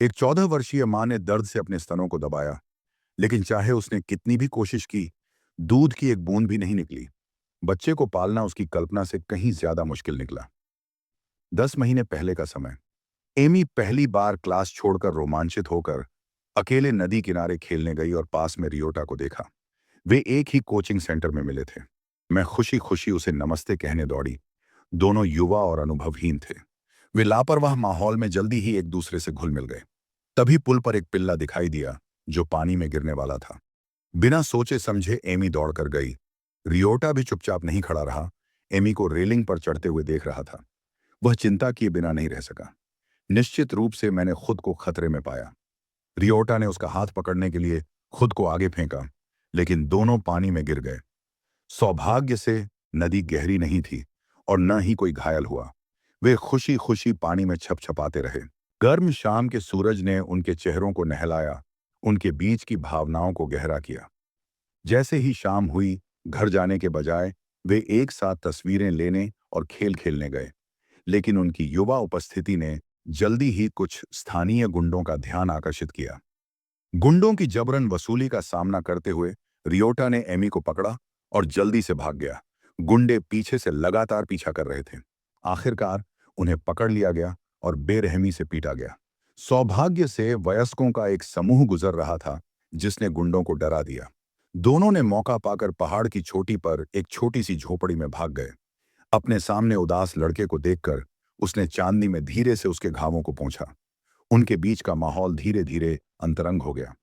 एक 14 वर्षीय मां ने दर्द से अपने स्तनों को दबाया, लेकिन चाहे उसने कितनी भी कोशिश की, दूध की एक बूंद भी नहीं निकली। बच्चे को पालना उसकी कल्पना से कहीं ज्यादा मुश्किल निकला। 10 महीने पहले का समय। एमी पहली बार क्लास छोड़कर रोमांचित होकर अकेले नदी किनारे खेलने गई और पास में रियोटा को देखा। वे एक ही कोचिंग सेंटर में मिले थे। मैं खुशी खुशी उसे नमस्ते कहने दौड़ी। दोनों युवा और अनुभवहीन थे। वे लापरवाह माहौल में जल्दी ही एक दूसरे से घुल मिल गए। तभी पुल पर एक पिल्ला दिखाई दिया जो पानी में गिरने वाला था। बिना सोचे समझे एमी दौड़कर गई। रियोटा भी चुपचाप नहीं खड़ा रहा। एमी को रेलिंग पर चढ़ते हुए देख रहा था। वह चिंता किए बिना नहीं रह सका। निश्चित रूप से मैंने खुद को खतरे में पाया। रियोटा ने उसका हाथ पकड़ने के लिए खुद को आगे फेंका, लेकिन दोनों पानी में गिर गए। सौभाग्य से नदी गहरी नहीं थी और न ही कोई घायल हुआ। वे खुशी खुशी पानी में छपछपाते रहे। गर्म शाम के सूरज ने उनके चेहरों को नहलाया, उनके बीच की भावनाओं को गहरा किया। जैसे ही शाम हुई, घर जाने के बजाय वे एक साथ तस्वीरें लेने और खेल खेलने गए। लेकिन उनकी युवा उपस्थिति ने जल्दी ही कुछ स्थानीय गुंडों का ध्यान आकर्षित किया। गुंडों की जबरन वसूली का सामना करते हुए रियोटा ने एमी को पकड़ा और जल्दी से भाग गया। गुंडे पीछे से लगातार पीछा कर रहे थे। आखिरकार उन्हें पकड़ लिया गया और बेरहमी से पीटा गया। सौभाग्य से वयस्कों का एक समूह गुजर रहा था जिसने गुंडों को डरा दिया। दोनों ने मौका पाकर पहाड़ की चोटी पर एक छोटी सी झोपड़ी में भाग गए। अपने सामने उदास लड़के को देखकर उसने चांदनी में धीरे से उसके घावों को पोंछा। उनके बीच का माहौल धीरे धीरे अंतरंग हो गया।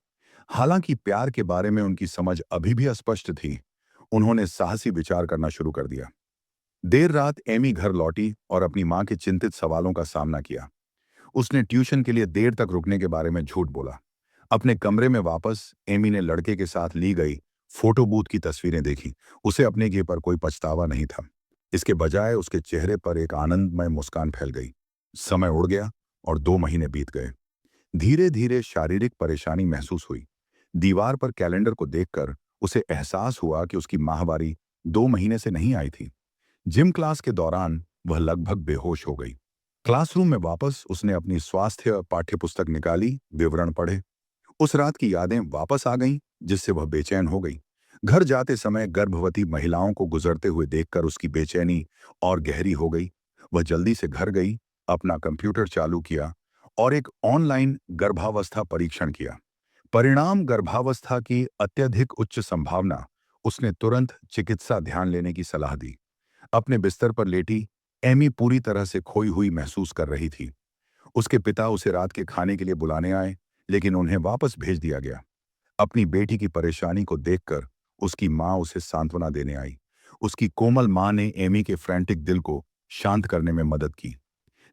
हालांकि प्यार के बारे में उनकी समझ अभी भी अस्पष्ट थी, उन्होंने साहसी विचार करना शुरू कर दिया। देर रात एमी घर लौटी और अपनी मां के चिंतित सवालों का सामना किया। उसने ट्यूशन के लिए देर तक रुकने के बारे में झूठ बोला। अपने कमरे में वापस एमी ने लड़के के साथ ली गई फोटो बूथ की तस्वीरें देखी। उसे अपने गे पर कोई पछतावा नहीं था। इसके बजाय उसके चेहरे पर एक आनंदमय मुस्कान फैल गई। समय उड़ गया और 2 महीने बीत गए। धीरे धीरे शारीरिक परेशानी महसूस हुई। दीवार पर कैलेंडर को देखकर उसे एहसास हुआ कि उसकी माहवारी 2 महीने से नहीं आई थी। जिम क्लास के दौरान वह लगभग बेहोश हो गई। क्लासरूम में वापस उसने अपनी स्वास्थ्य पाठ्यपुस्तक निकाली, विवरण पढ़े। उस रात की यादें वापस आ गईं, जिससे वह बेचैन हो गई। घर जाते समय गर्भवती महिलाओं को गुजरते हुए देखकर उसकी बेचैनी और गहरी हो गई। वह जल्दी से घर गई, अपना कंप्यूटर चालू किया और एक ऑनलाइन गर्भावस्था परीक्षण किया। परिणाम गर्भावस्था की अत्यधिक उच्च संभावना। उसने तुरंत चिकित्सा ध्यान लेने की सलाह दी। अपने बिस्तर पर लेटी एमी पूरी तरह से खोई हुई महसूस कर रही थी। उसके पिता उसे रात के खाने के लिए बुलाने आए, लेकिन उन्हें वापस भेज दिया गया। अपनी बेटी की परेशानी को देखकर उसकी मां उसे सांत्वना देने आई। उसकी कोमल मां ने एमी के फ्रैंटिक दिल को शांत करने में मदद की,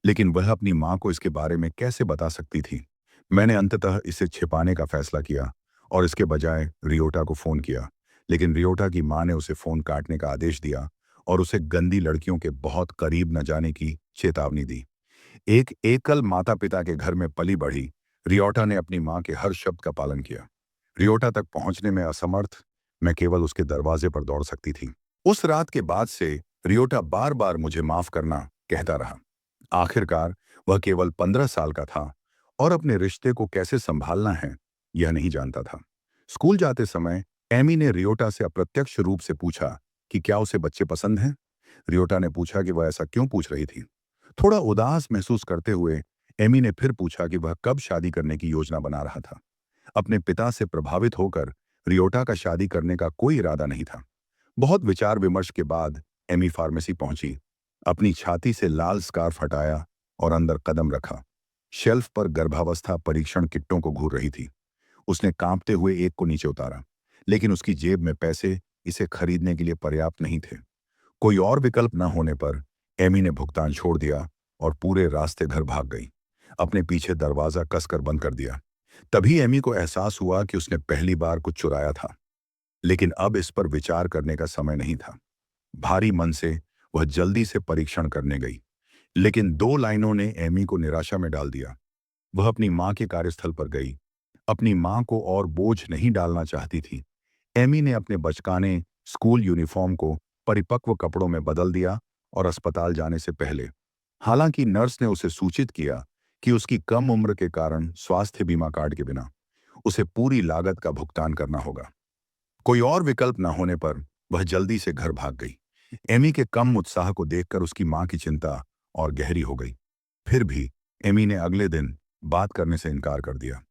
लेकिन वह अपनी मां को इसके बारे में कैसे बता सकती थी। मैंने अंततः इसे छिपाने का फैसला किया और इसके बजाय रियोटा को फोन किया, लेकिन रियोटा की मां ने उसे फोन काटने का आदेश दिया और उसे गंदी लड़कियों के बहुत करीब न जाने की चेतावनी दी। एक एकल माता पिता के घर में पली बढ़ी रियोटा ने अपनी मां के हर शब्द का पालन किया। रियोटा तक पहुंचने में असमर्थ मैं केवल उसके दरवाजे पर दौड़ सकती थी। उस रात के बाद से रियोटा बार बार मुझे माफ करना कहता रहा। आखिरकार वह केवल 15 साल का था और अपने रिश्ते को कैसे संभालना है यह नहीं जानता था। स्कूल जाते समय एमी ने रियोटा से अप्रत्यक्ष रूप से पूछा कि क्या उसे बच्चे पसंद हैं। रियोटा ने पूछा कि वह ऐसा क्यों पूछ रही थी। थोड़ा उदास महसूस करते हुए एमी ने फिर पूछा कि वह कब शादी करने की योजना बना रहा था। अपने पिता से प्रभावित होकर रियोटा का शादी करने का कोई इरादा नहीं था। बहुत विचार विमर्श के बाद एमी फार्मेसी पहुंची। अपनी छाती से लाल स्कार्फ हटाया और अंदर कदम रखा। शेल्फ पर गर्भावस्था परीक्षण किट्टों को घूर रही थी। उसने कांपते हुए एक को नीचे उतारा, लेकिन उसकी जेब में पैसे इसे खरीदने के लिए पर्याप्त नहीं थे। कोई और विकल्प न होने पर एमी ने भुगतान छोड़ दिया और पूरे रास्ते घर भाग गई। अपने पीछे दरवाजा कसकर बंद कर दिया। तभी एमी को एहसास हुआ कि उसने पहली बार कुछ चुराया था, लेकिन अब इस पर विचार करने का समय नहीं था। भारी मन से वह जल्दी से परीक्षण करने गई, लेकिन 2 लाइनों ने एमी को निराशा में डाल दिया। वह अपनी मां के कार्यस्थल पर गई। अपनी मां को और बोझ नहीं डालना चाहती थी। एमी ने अपने बचकाने स्कूल यूनिफॉर्म को परिपक्व कपड़ों में बदल दिया और अस्पताल जाने से पहले, हालांकि नर्स ने उसे सूचित किया कि उसकी कम उम्र के कारण स्वास्थ्य बीमा कार्ड के बिना उसे पूरी लागत का भुगतान करना होगा। कोई और विकल्प न होने पर वह जल्दी से घर भाग गई। एमी के कम उत्साह को देखकर उसकी मां की चिंता और गहरी हो गई। फिर भी एमी ने अगले दिन बात करने से इनकार कर दिया।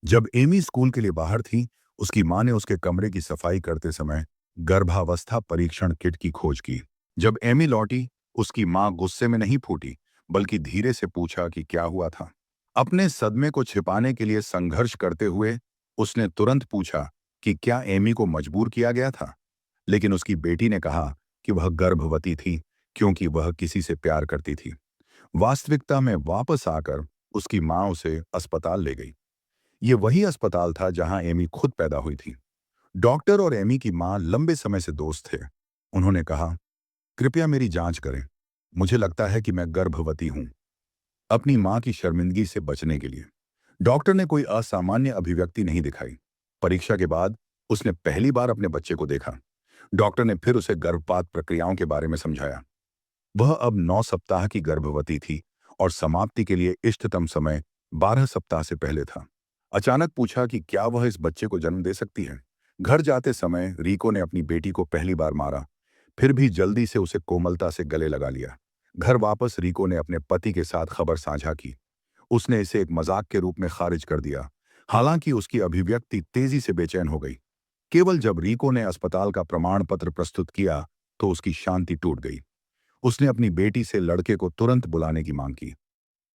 जब एमी स्कूल के लिए बाहर थी, उसकी मां ने उसके कमरे की सफाई करते समय गर्भावस्था परीक्षण किट की खोज की। जब एमी लौटी, उसकी मां गुस्से में नहीं फूटी, बल्कि धीरे से पूछा कि क्या हुआ था। अपने सदमे को छिपाने के लिए संघर्ष करते हुए उसने तुरंत पूछा कि क्या एमी को मजबूर किया गया था। लेकिन उसकी बेटी ने कहा कि वह गर्भवती थी क्योंकि वह किसी से प्यार करती थी। वास्तविकता में वापस आकर उसकी मां उसे अस्पताल ले गई। ये वही अस्पताल था जहां एमी खुद पैदा हुई थी। डॉक्टर और एमी की मां लंबे समय से दोस्त थे। उन्होंने कहा, कृपया मेरी जांच करें। मुझे लगता है कि मैं गर्भवती हूं। अपनी मां की शर्मिंदगी से बचने के लिए डॉक्टर ने कोई असामान्य अभिव्यक्ति नहीं दिखाई। परीक्षा के बाद उसने पहली बार अपने बच्चे को देखा। डॉक्टर ने फिर उसे गर्भपात प्रक्रियाओं के बारे में समझाया। वह अब 9 सप्ताह की गर्भवती थी और समाप्ति के लिए इष्टतम समय 12 सप्ताह से पहले था। अचानक पूछा कि क्या वह इस बच्चे को जन्म दे सकती है। घर जाते समय रीको ने अपनी बेटी को पहली बार मारा, फिर भी जल्दी से उसे कोमलता से गले लगा लिया। घर वापस रीको ने अपने पति के साथ खबर साझा की। उसने इसे एक मजाक के रूप में खारिज कर दिया। हालांकि उसकी अभिव्यक्ति तेजी से बेचैन हो गई। केवल जब रीको ने अस्पताल का प्रमाण पत्र प्रस्तुत किया तो उसकी शांति टूट गई। उसने अपनी बेटी से लड़के को तुरंत बुलाने की मांग की।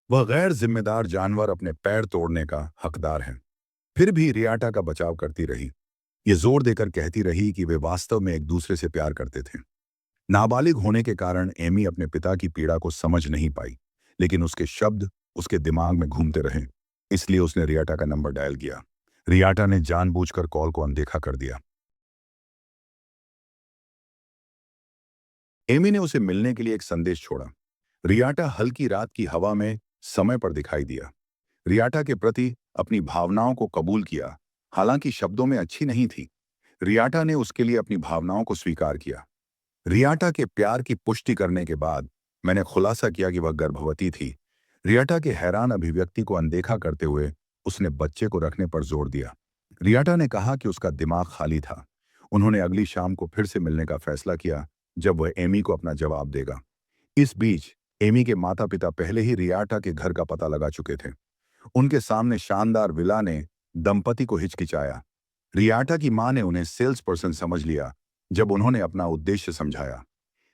वह गैर जिम्मेदार जानवर अपने पैर तोड़ने का हकदार है। फिर भी रियाटा का बचाव करती रही। ये जोर देकर कहती रही कि वे वास्तव में एक दूसरे से प्यार करते थे। नाबालिग होने के कारण एमी अपने पिता की पीड़ा को समझ नहीं पाई, लेकिन उसके शब्द उसके दिमाग में घूमते रहे। इसलिए उसने रियाटा का नंबर डायल किया। रियाटा ने जानबूझकर कॉल को अनदेखा कर दिया। एमी ने उसे मिलने के लिए एक संदेश छोड़ा। रियाटा हल्की रात की हवा में समय पर दिखाई दिया। रियाटा के प्रति अपनी भावनाओं को कबूल किया, हालांकि शब्दों में अच्छी नहीं थी। रियाटा ने उसके लिए अपनी भावनाओं को स्वीकार किया। रियाटा के प्यार की पुष्टि करने के बाद मैंने खुलासा किया कि वह गर्भवती थी। रियाटा के हैरान अभिव्यक्ति को अनदेखा करते हुए उसने बच्चे को रखने पर जोर दिया। रियाटा ने कहा कि उसका दिमाग खाली था। उन्होंने अगली शाम को फिर से मिलने का फैसला किया, जब वह एमी को अपना जवाब देगा। इस बीच एमी के माता पिता पहले ही रियाटा के घर का पता लगा चुके थे। उनके सामने शानदार विला ने दंपति को हिचकिचाया। रियाटा की मां ने उन्हें सेल्स पर्सन समझ लिया जब उन्होंने अपना उद्देश्य समझाया।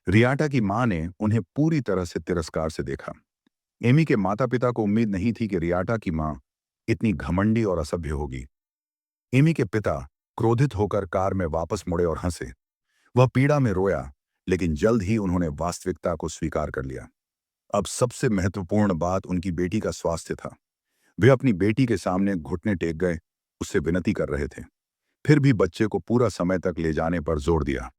रियाटा की मां ने उन्हें पूरी तरह से तिरस्कार से देखा। एमी के माता पिता को उम्मीद नहीं थी कि रियाटा की मां इतनी घमंडी और असभ्य होगी। एमी के पिता क्रोधित होकर कार में वापस मुड़े और हंसे। वह पीड़ा में रोया, लेकिन जल्द ही उन्होंने वास्तविकता को स्वीकार कर लिया। अब सबसे महत्वपूर्ण बात उनकी बेटी का स्वास्थ्य था। वे अपनी बेटी के सामने घुटने टेक गए, उससे विनती कर रहे थे। फिर भी बच्चे को पूरा समय तक ले जाने पर जोर दिया।